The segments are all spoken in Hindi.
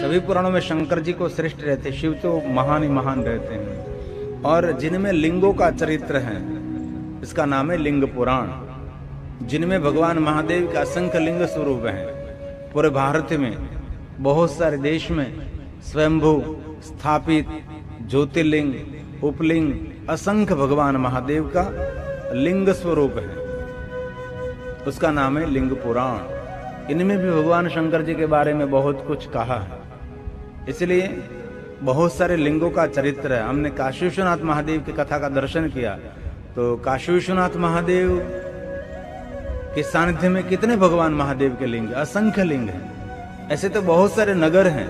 सभी पुराणों में शंकर जी को श्रेष्ठ रहते, शिव तो महान ही महान रहते हैं। और जिनमें लिंगों का चरित्र है, इसका नाम है लिंग पुराण, जिनमें भगवान महादेव के असंख्य लिंग स्वरूप हैं। पूरे भारत में बहुत सारे देश में स्वयंभू स्थापित ज्योतिर्लिंग, उपलिंग, असंख्य भगवान महादेव का लिंग स्वरूप है, उसका नाम है लिंग पुराण। इनमें भी भगवान शंकर जी के बारे में बहुत कुछ कहा है, इसलिए बहुत सारे लिंगों का चरित्र है। हमने काशी विश्वनाथ महादेव की कथा का दर्शन किया, तो काशी विश्वनाथ महादेव के सानिध्य में कितने भगवान महादेव के लिंग, असंख्य लिंग हैं। ऐसे तो बहुत सारे नगर हैं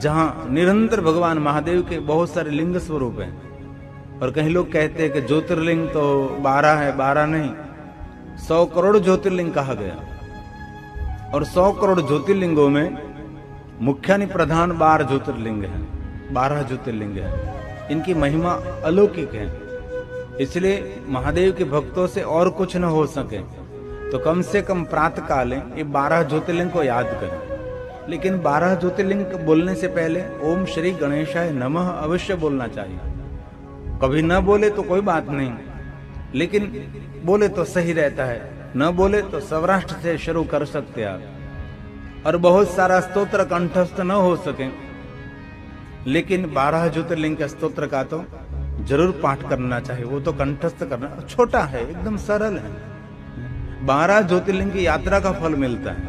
जहां निरंतर भगवान महादेव के बहुत सारे लिंग स्वरूप हैं। और कहीं लोग कहते हैं कि ज्योतिर्लिंग तो 12 है, 12 नहीं, 100 करोड़ ज्योतिर्लिंग कहा गया। और 100 करोड़ ज्योतिर्लिंगों में मुख्य प्रधान 12 ज्योतिर्लिंग हैं, 12 ज्योतिर्लिंग हैं। इनकी महिमा अलौकिक है, इसलिए महादेव के भक्तों से और कुछ न हो सके तो कम से कम प्रातः काल ये 12 ज्योतिर्लिंग को याद करें। लेकिन 12 ज्योतिर्लिंग बोलने से पहले ओम श्री गणेशाय नमः अवश्य बोलना चाहिए। कभी न बोले तो कोई बात नहीं, लेकिन बोले तो सही रहता है, न बोले तो सौराष्ट्र से शुरू कर सकते आप। और बहुत सारा स्तोत्र कंठस्थ न हो सके, लेकिन 12 ज्योतिर्लिंग के स्तोत्र का तो जरूर पाठ करना चाहिए। वो तो कंठस्थ करना छोटा है, एकदम सरल है। 12 ज्योतिर्लिंग की यात्रा का फल मिलता है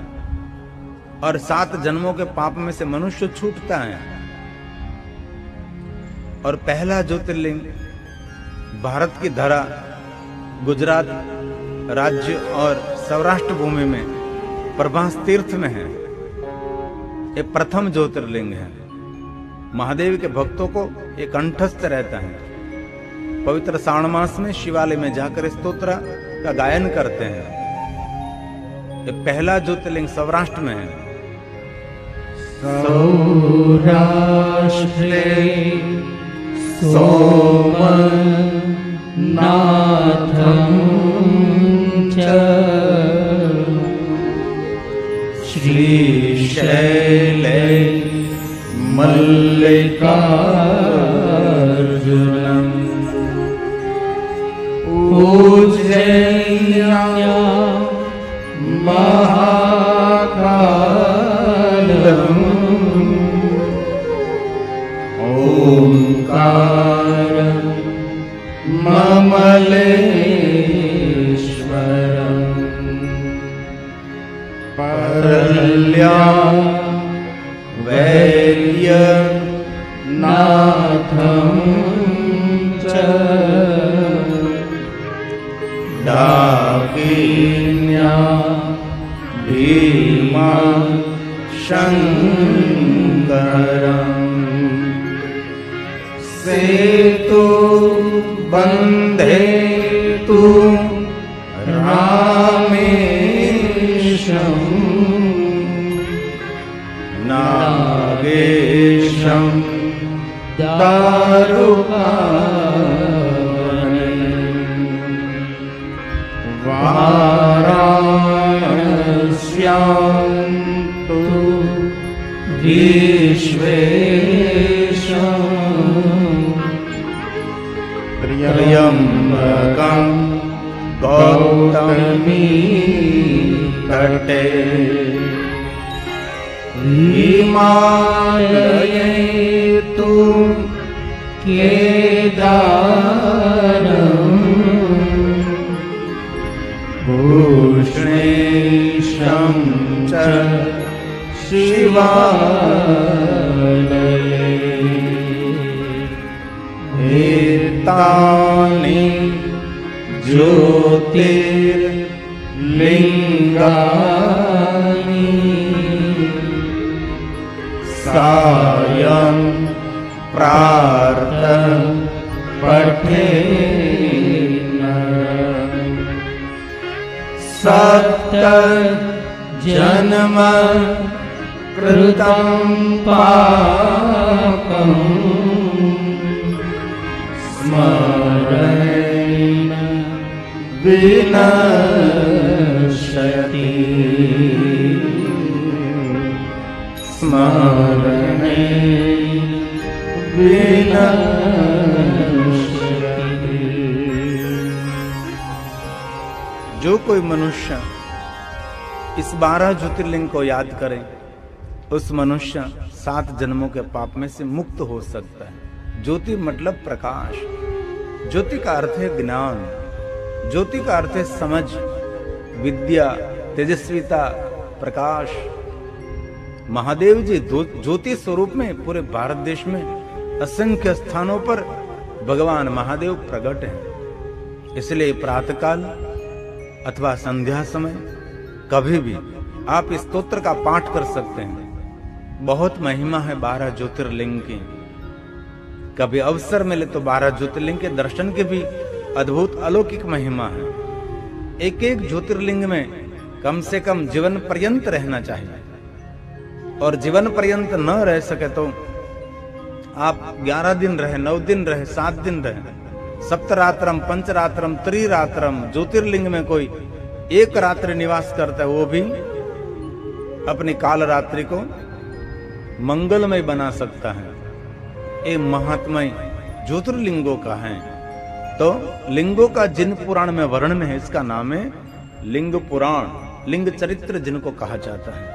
और 7 जन्मों के पाप में से मनुष्य छूटता है। और पहला ज्योतिर्लिंग भारत की धरा, गुजरात राज्य और सौराष्ट्र भूमि में प्रभास तीर्थ में है। ये प्रथम ज्योतिर्लिंग है। महादेव के भक्तों को ये कंठस्थ रहता है। पवित्र श्रावण मास में शिवालय में जाकर स्तोत्र का गायन करते हैं। ये पहला ज्योतिर्लिंग सौराष्ट्र में है। सौराष्ट्रे सोमनाथं च श्रीशैले मल्लिकार्जुनम् उज्जैन्या महाकालम् ओंकारं ममलेश्वरम् परल्या वैद्यनाथं च डाकिन्या भीमाशङ्करम् सेतु बन्धेतु रामेशम् नागेशं दारुकावने वाराणस्यां तु विश्वेशम् त्र्यम्बकं गौतमी तटे हिमालये तु केदारम् भूषणेशं च शिवालये एतानि ज्योतिर्लिङ्गानि सायं प्रातः पठेन्न सप्त जन्म कृतं पापम् स्मरेण विनश्यति स्मरेण जो कोई मनुष्य इस 12 ज्योतिर्लिंग को याद करे उस मनुष्य 7 जन्मों के पाप में से मुक्त हो सकता है। ज्योति मतलब प्रकाश। ज्योति का अर्थ है ज्ञान, ज्योति का अर्थ है समझ, विद्या, तेजस्विता, प्रकाश। महादेव जी ज्योति स्वरूप में पूरे भारत देश में असंख्य स्थानों पर भगवान महादेव प्रकट हैं। इसलिए प्रातःकाल अथवा संध्या समय कभी भी आप इस स्तोत्र का पाठ कर सकते हैं। बहुत महिमा है 12 ज्योतिर्लिंग की। कभी अवसर मिले तो 12 ज्योतिर्लिंग के दर्शन की भी अद्भुत अलौकिक महिमा है। एक एक ज्योतिर्लिंग में कम से कम जीवन पर्यंत रहना चाहिए, और जीवन पर्यंत न रह सके तो आप 11 दिन रहे, 9 दिन रहे, 7 दिन रहे, सप्तरात्रम, पंचरात्रम, त्रिरात्रम, ज्योतिर्लिंग में कोई एक रात्रि निवास करता है, वो भी अपनी काल रात्रि को मंगलमय बना सकता है। ये महात्मय ज्योतिर्लिंगों का है। तो लिंगों का जिन पुराण में वर्णन है, इसका नाम है लिंग पुराण, लिंग चरित्र जिनको कहा जाता है।